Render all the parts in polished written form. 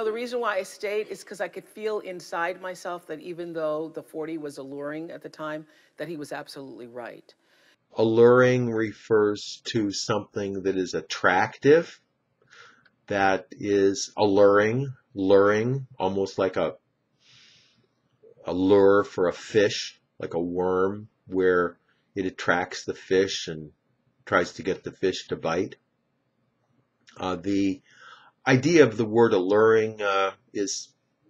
know, the reason why I stayed is because I could feel inside myself that even though the 40 was alluring at the time, that he was absolutely right. Alluring refers to something that is attractive, that is luring, almost like a lure for a fish, like a worm, where it attracts the fish and tries to get the fish to bite. The idea of the word alluring is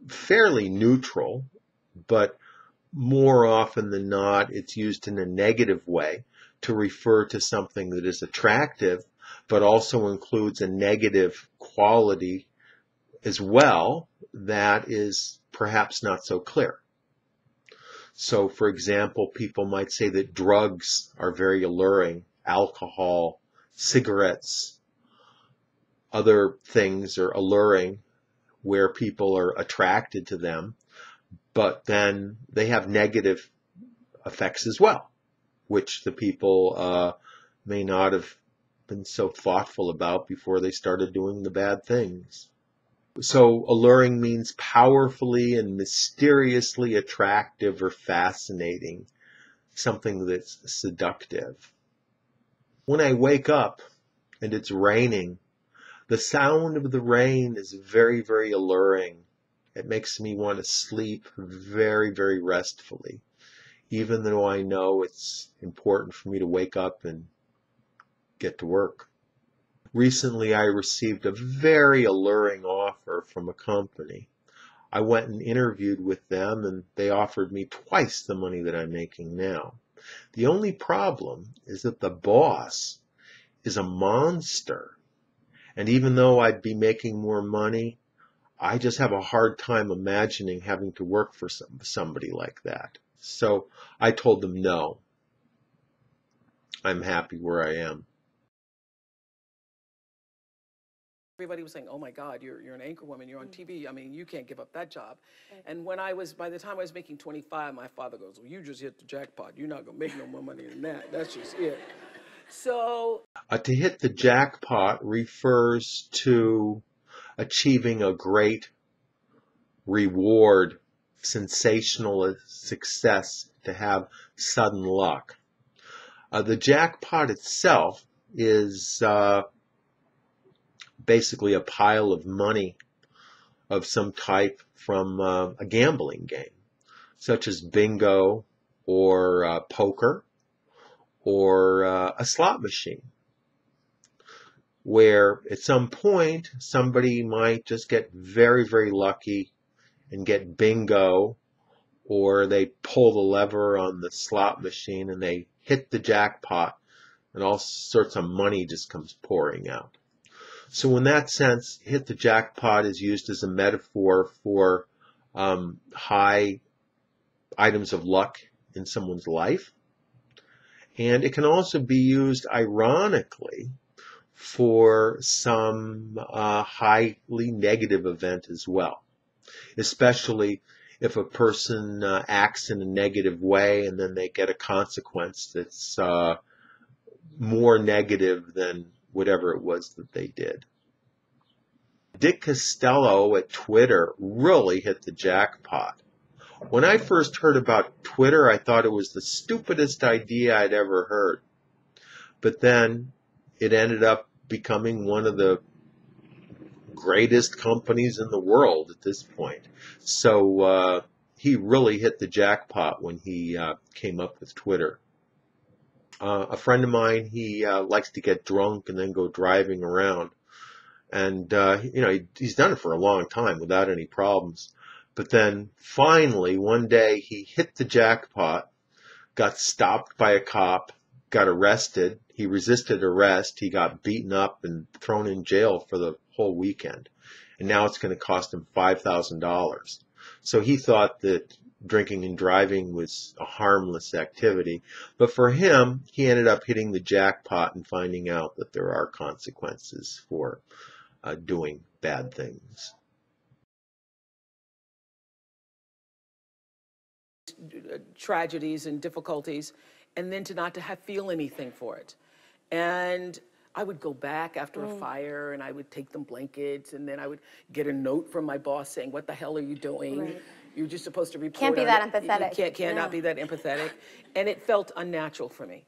fairly neutral, but more often than not, it's used in a negative way to refer to something that is attractive, but also includes a negative quality as well that is perhaps not so clear. So, for example, people might say that drugs are very alluring, alcohol, cigarettes, other things are alluring where people are attracted to them, but then they have negative effects as well, which the people may not have been so thoughtful about before they started doing the bad things. So alluring means powerfully and mysteriously attractive or fascinating, something that's seductive. When I wake up and it's raining, the sound of the rain is very, very alluring. It makes me want to sleep very, very restfully, even though I know it's important for me to wake up and get to work. Recently, I received a very alluring offer from a company. I went and interviewed with them, and they offered me twice the money that I'm making now. The only problem is that the boss is a monster. And even though I'd be making more money, I just have a hard time imagining having to work for somebody like that. So I told them no. I'm happy where I am. Everybody was saying, "Oh my God, you're an anchor woman. You're on TV. I mean, you can't give up that job." Right. And by the time I was making 25, my father goes, "Well, you just hit the jackpot. You're not gonna make no more money than that. That's just it." So To hit the jackpot refers to achieving a great reward, sensational success, to have sudden luck. The jackpot itself is basically a pile of money of some type from a gambling game, such as bingo or poker or a slot machine, where at some point somebody might just get very, very lucky and get bingo, or they pull the lever on the slot machine and they hit the jackpot and all sorts of money just comes pouring out. So in that sense, hit the jackpot is used as a metaphor for high items of luck in someone's life. And it can also be used ironically for some highly negative event as well, especially if a person acts in a negative way and then they get a consequence that's more negative than whatever it was that they did. Dick Costello at Twitter really hit the jackpot. When I first heard about Twitter, I thought it was the stupidest idea I'd ever heard. But then it ended up becoming one of the greatest companies in the world at this point. So he really hit the jackpot when he came up with Twitter. A friend of mine, he likes to get drunk and then go driving around. And, he's done it for a long time without any problems. But then finally, one day, he hit the jackpot, got stopped by a cop, got arrested. He resisted arrest. He got beaten up and thrown in jail for the whole weekend. And now it's going to cost him $5,000. So he thought that drinking and driving was a harmless activity. But for him, he ended up hitting the jackpot and finding out that there are consequences for doing bad things. tragedies and difficulties, and then to not to have feel anything for it. And I would go back after a fire and I would take them blankets, and then I would get a note from my boss saying, "What the hell are you doing? Right. You're just supposed to report Can't be on that it. empathetic. You cannot No. be that empathetic." And it felt unnatural for me.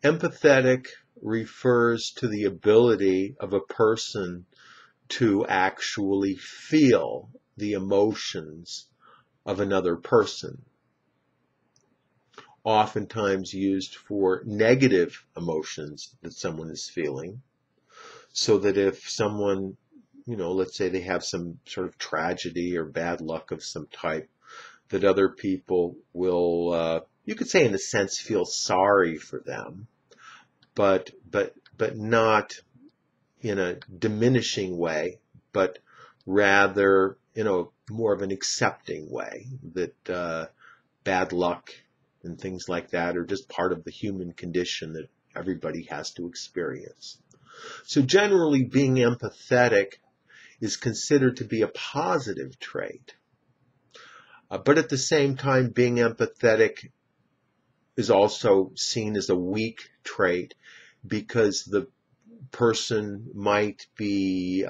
Empathetic refers to the ability of a person to actually feel the emotions of another person, oftentimes used for negative emotions that someone is feeling, so that if someone, let's say they have some sort of tragedy or bad luck of some type, that other people will, you could say in a sense, feel sorry for them, but not in a diminishing way, but rather in a more of an accepting way, that bad luck and things like that are just part of the human condition that everybody has to experience. So generally, being empathetic is considered to be a positive trait. But at the same time, being empathetic is also seen as a weak trait, because the person might be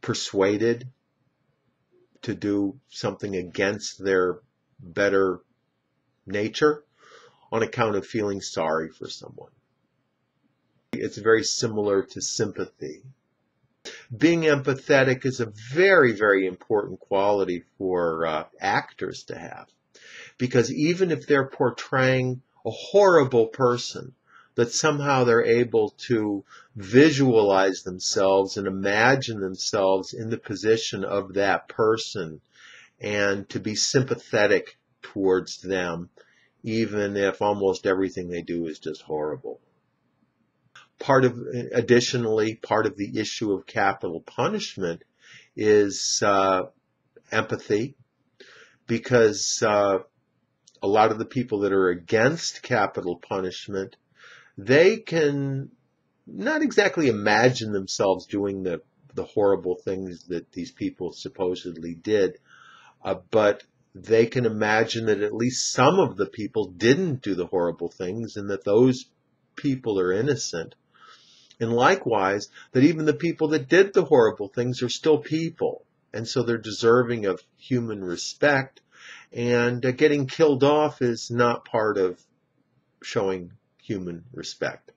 persuaded to do something against their better nature on account of feeling sorry for someone. It's very similar to sympathy. Being empathetic is a very, very important quality for actors to have, because even if they're portraying a horrible person, that somehow they're able to visualize themselves and imagine themselves in the position of that person and to be sympathetic towards them, even if almost everything they do is just horrible. Additionally, part of the issue of capital punishment is empathy, because a lot of the people that are against capital punishment, they can not exactly imagine themselves doing the horrible things that these people supposedly did, but they can imagine that at least some of the people didn't do the horrible things, and that those people are innocent. And likewise, that even the people that did the horrible things are still people, and so they're deserving of human respect, and getting killed off is not part of showing human respect.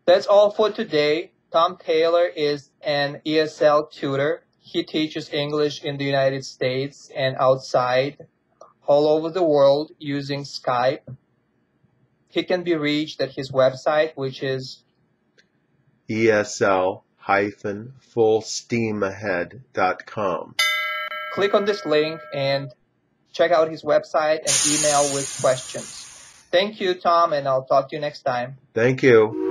That's all for today. Tom Taylor is an ESL tutor. He teaches English in the United States and outside, all over the world, using Skype. He can be reached at his website, which is ESL-fullsteamahead.com. Click on this link and check out his website and email with questions. Thank you, Tom, and I'll talk to you next time. Thank you.